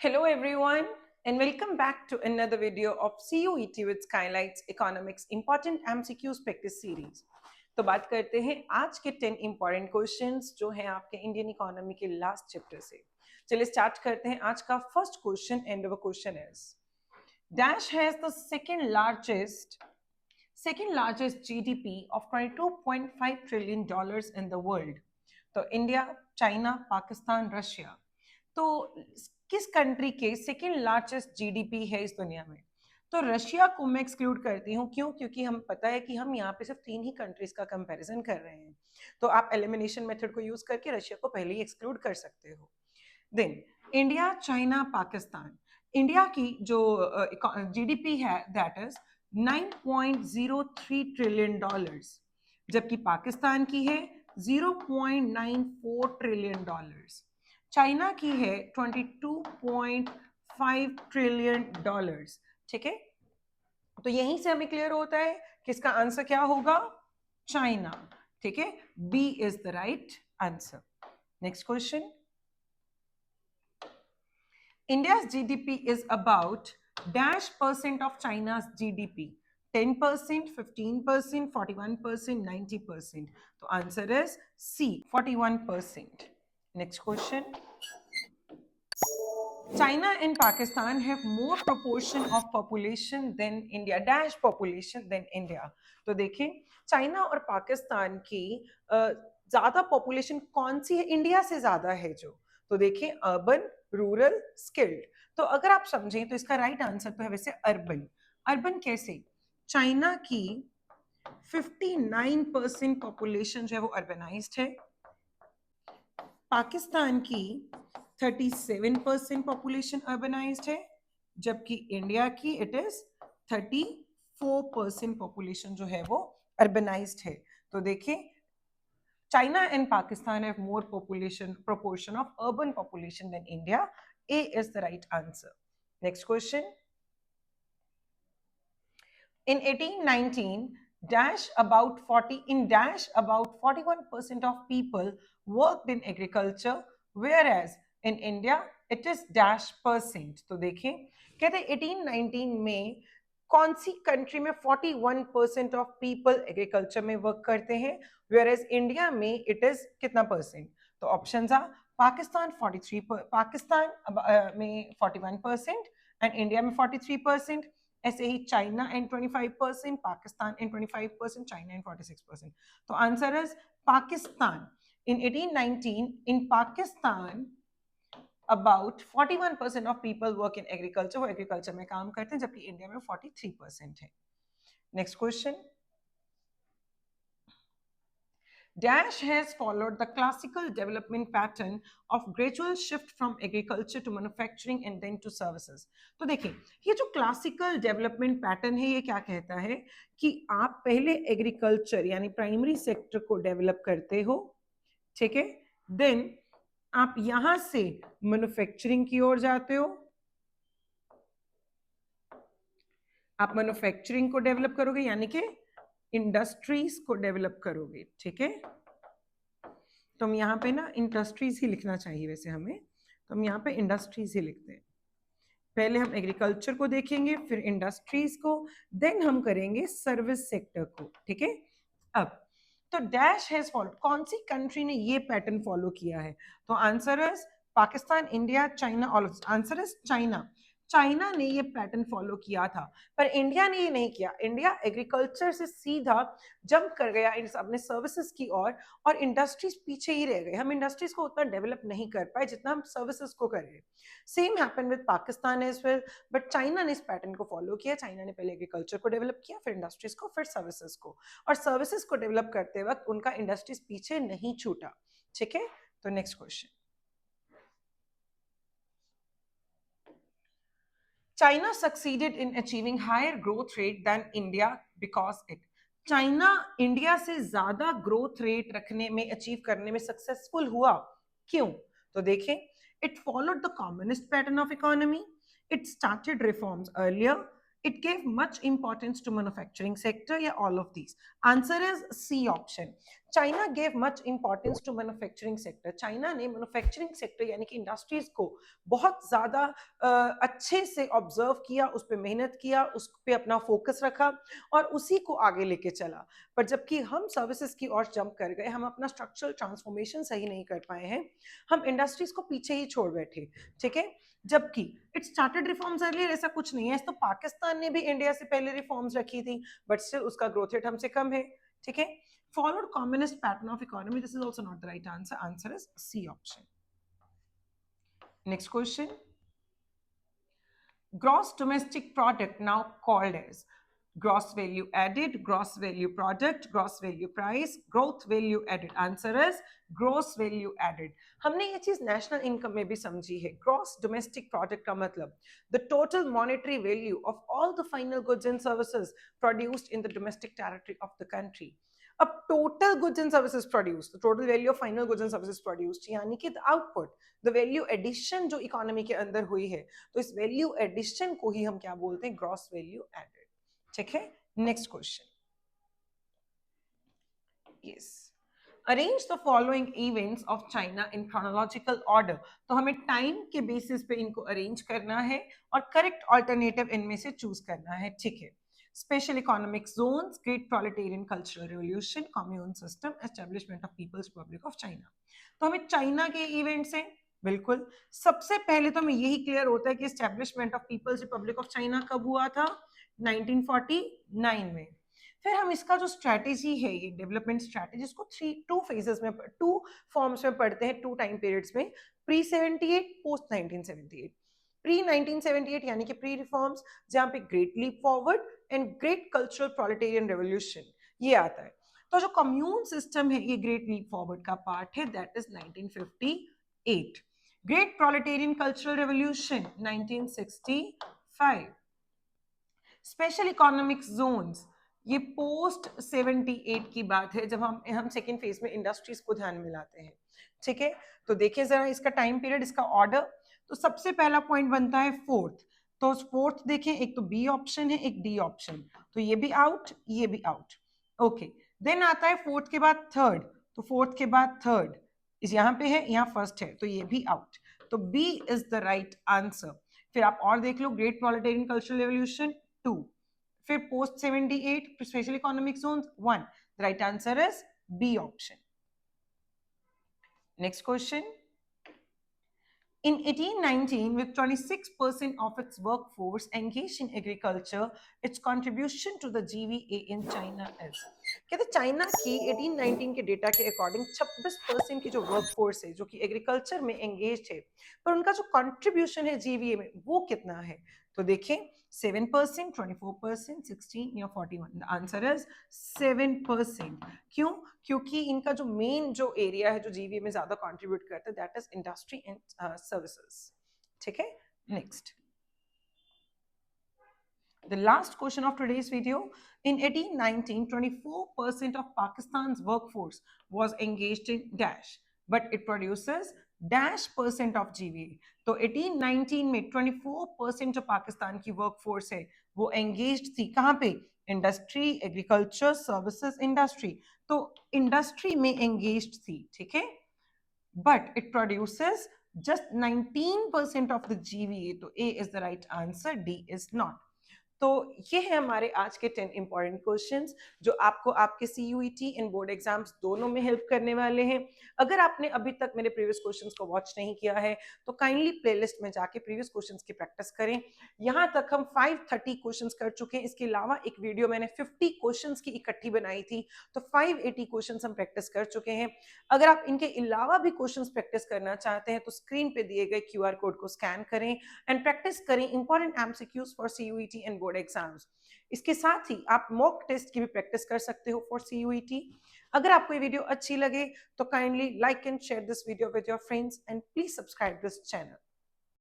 Hello everyone and welcome back to another video of CUET with Skylights Economics Important MCQs Practice Series। तो बात करते हैं आज के 10 इंपॉर्टेंट क्वेश्चंस जो हैं आपके इंडियन इकोनॉमी के लास्ट चैप्टर से। चलिए स्टार्ट करते हैं आज का first question and the question is dash has the second largest GDP of $22.5 trillion in the world। तो इंडिया, चाइना, पाकिस्तान, रशिया। तो किस कंट्री के सेकेंड लार्जेस्ट जीडीपी है इस दुनिया में? तो रशिया को मैं एक्सक्लूड करती हूँ। क्यों? क्योंकि हम पता है कि हम यहाँ पे सिर्फ 3 ही कंट्रीज का कंपैरिजन कर रहे हैं, तो आप एलिमिनेशन मेथड को यूज करके रशिया को पहले ही एक्सक्लूड कर सकते हो। Then India, China, Pakistan. India की जो जीडीपी है दैट इज $9.03 ट्रिलियन, जबकि पाकिस्तान की है $0.94 ट्रिलियन। चाइना की है $22.5 ट्रिलियन। ठीक है, तो यहीं से हमें क्लियर होता है कि इसका आंसर क्या होगा, चाइना। ठीक है, B is the right answer. Next question, India's GDP is about dash percent of China's GDP, 10%, 15%, 41%, 90%. So answer is C, 41%. Next question. China and Pakistan have more proportion of population than India, dash population than India. तो देखें China और पाकिस्तान की ज्यादा population कौन सी है? India से ज्यादा है जो। तो देखें अर्बन, रूरल, स्किल्ड। तो अगर आप समझें तो इसका राइट आंसर तो है वैसे अर्बन। अर्बन कैसे? चाइना की 59% पॉपुलेशन जो है वो अर्बनाइज्ड है, पाकिस्तान की 37% पॉपुलेशन अर्बनाइज्ड है, जबकि इंडिया की इट इज 34% पॉपुलेशन जो है वो अर्बनाइज्ड है। तो देखिए China and Pakistan have more population proportion of urban population than India. A is the right answer. Next question. In 1819, dash about 41% of people worked in agriculture, whereas in India it is dash percent। तो देखें कहते हैं 1819 में कौन सी country में 41% of people agriculture में work करते हैं, whereas इंडिया में इट इज कितना परसेंट? तो ऑप्शन आ पाकिस्तान 43, पाकिस्तान में 41% एंड इंडिया में 43%। ऐसे ही China and 25%, Pakistan and 25%, China and 46%। तो answer is Pakistan. In 1819 in Pakistan about 41% of people work in agriculture, वो एग्रीकल्चर में काम करते हैं, जबकि इंडिया में 43% है। Next question, Dash has followed the classical development pattern of gradual shift from agriculture to manufacturing and then to services। तो देखिए ये जो क्लासिकल डेवलपमेंट पैटर्न है ये क्या कहता है कि आप पहले एग्रीकल्चर यानी प्राइमरी सेक्टर को डेवलप करते हो, ठीक है, देन आप यहां से मैन्युफैक्चरिंग की ओर जाते हो, आप मैन्युफैक्चरिंग को डेवलप करोगे यानी कि इंडस्ट्रीज को डेवलप करोगे। ठीक है, तो हम यहाँ पे ना इंडस्ट्रीज ही लिखना चाहिए वैसे हमें, तो हम यहाँ पे इंडस्ट्रीज ही लिखते हैं। पहले हम एग्रीकल्चर को देखेंगे, फिर इंडस्ट्रीज को, देन हम करेंगे सर्विस सेक्टर को। ठीक है, अब तो डैश हैज फॉलो, कौन सी कंट्री ने ये पैटर्न फॉलो किया है? तो answer is Pakistan, India, China, all. Answer is China. China ने ये पैटर्न फॉलो किया था, पर इंडिया ने ये नहीं किया। इंडिया एग्रीकल्चर से सीधा जंप कर गया अपने सर्विसेज की ओर, और इंडस्ट्रीज पीछे ही रह गए। हम इंडस्ट्रीज को उतना डेवलप नहीं कर पाए जितना हम सर्विसेज को कर रहे। Same happen with Pakistan as well, but China ने इस पैटर्न को फॉलो किया। चाइना ने पहले एग्रीकल्चर को डेवलप किया, फिर इंडस्ट्रीज को, फिर सर्विसेज को, और सर्विसेज को डेवलप करते वक्त उनका इंडस्ट्रीज पीछे नहीं छूटा। ठीक है, तो next question, China succeeded in achieving higher growth rate than India because it। China India से ज्यादा ग्रोथ रेट रखने में, अचीव करने में सक्सेसफुल हुआ। क्यों? तो देखें, it followed the communist pattern of economy, it started reforms earlier, it gave much importance to manufacturing sector, या all of these। Answer is C option. China gave much importance to manufacturing sector. China ने manufacturing sector यानी कि industries को बहुत ज्यादा अच्छे से observe किया, उस पर मेहनत किया, उस पर अपना फोकस रखा और उसी को आगे लेके चला। पर जबकि हम सर्विसेज की ओर जंप कर गए, हम अपना स्ट्रक्चरल ट्रांसफॉर्मेशन सही नहीं कर पाए हैं, हम इंडस्ट्रीज को पीछे ही छोड़ बैठे। ठीक है, जबकि इट स्टार्टेड रिफॉर्म्स अर्लियर, ऐसा कुछ नहीं है। तो पाकिस्तान ने भी इंडिया से पहले रिफॉर्म्स रखी थी, बट स्टिल उसका ग्रोथ रेट हमसे कम है। ठीक है, followed communist pattern of economy. This is also not the right answer. Answer is C option. Next question. Gross domestic product now called as gross value added, gross value product, gross value price, growth value added. Answer is gross value added. हमने ये चीज national income में भी समझी है। Gross domestic product का मतलब the total monetary value of all the final goods and services produced in the domestic territory of the country. अब total goods and services produced, the total value of final goods and services produced, यानी कि the output, the value addition जो economy के अंदर हुई है, तो इस वैल्यू एडिशन को ही हम क्या बोलते हैं? Gross value added. ठीक है, next question. Yes, arrange the following events of China in chronological order. तो हमें टाइम के बेसिस पे इनको अरेंज करना है और करेक्ट ऑल्टरनेटिव इनमें से चूज करना है। ठीक है, special economic zones, great proletarian cultural revolution, commune system, establishment of people's republic of China. तो हमें चाइना के इवेंट्स हैं, बिल्कुल। सबसे पहले तो हमें यही क्लियर होता है कि establishment of people's republic of China कब हुआ था? 1949 में। फिर हम इसका जो स्ट्रैटेजी है, ये डेवलपमेंट स्ट्रैटेजी, इसको टू फेजेस में, टू फॉर्म्स में पढ़ते हैं, टू टाइम पीरियड्स में, प्री 78, पोस्ट 1978। प्री 1978 यानी कि प्री रिफॉर्म्स, जहां पे great leap forward and great cultural proletarian revolution ये आता है। तो जो कम्यून सिस्टम है, ये ग्रेट लीप फॉरवर्ड का पार्ट है, that is 1958। Great proletarian cultural revolution 1965। Special economic zones ये पोस्ट 78 की बात है, जब हम सेकेंड फेज में इंडस्ट्रीज को ध्यान में लाते हैं। ठीक है, तो देखिए जरा इसका टाइम पीरियड, इसका ऑर्डर। तो सबसे पहला पॉइंट बनता है फोर्थ। तो फोर्थ देखें, एक तो बी ऑप्शन है, एक डी ऑप्शन, तो ये भी आउट, ये भी आउट। ओके, देन आता है फोर्थ के बाद थर्ड। तो फोर्थ के बाद थर्ड इस यहाँ पे है, यहाँ फर्स्ट है, तो ये भी आउट। तो B is the right answer. फिर आप और देख लो, ग्रेट प्रोलेटेरियन कल्चरल रेवोल्यूशन 2, फिर post 78 special economic zone 1। The right answer is B option. Next question. In 1819, with 26% of its workforce engaged in agriculture, its contribution to the GVA in China is। कहते China की 1819 के data के according 26% की जो workforce है, जो कि agriculture में एंगेज है, पर उनका जो कंट्रीब्यूशन है जीवीए में, वो कितना है? तो देखें, 7%, 24%, 16 या 41। Answer is 7%। क्यों? क्योंकि इनका जो मेन जो एरिया है जो जीवीए में ज्यादा कंट्रीब्यूट करता है, that is industry and services. ठीक है, next, the last question of today's video. In 1819, 24% of Pakistan's workforce was engaged in dash, but it produces dash percent of GVA. तो 1819 में 24% जो पाकिस्तान की वर्कफोर्स है वो एंगेज्ड थी कहाँ पे? Industry, agriculture, services, industry. तो इंडस्ट्री में एंगेज्ड थी, ठीक है, but it produces just 19% of the GVA. तो A is the right answer, D is not. तो ये है हमारे आज के 10 इंपॉर्टेंट क्वेश्चंस जो आपको आपके CUET एंड बोर्ड एग्जाम्स दोनों में हेल्प करने वाले हैं। अगर आपने अभी तक मेरे प्रीवियस क्वेश्चंस को वॉच नहीं किया है तो काइंडली प्लेलिस्ट में जाके प्रीवियस क्वेश्चंस की प्रैक्टिस करें। यहाँ तक हम 530 क्वेश्चंस कर चुके हैं। इसके अलावा एक वीडियो मैंने 50 क्वेश्चंस की इकट्ठी बनाई थी, तो 580 क्वेश्चंस हम प्रैक्टिस कर चुके हैं। अगर आप इनके अलावा भी क्वेश्चंस प्रैक्टिस करना चाहते हैं तो स्क्रीन पे दिए गए QR कोड को स्कैन करें एंड प्रैक्टिस करें important MCQs for CUET and board exams. इसके साथ ही आप मॉक टेस्ट की भी प्रैक्टिस कर सकते हो फॉर CUET। अगर आपको ये वीडियो अच्छी लगे तो kindly like and share this video with your friends and please subscribe this channel.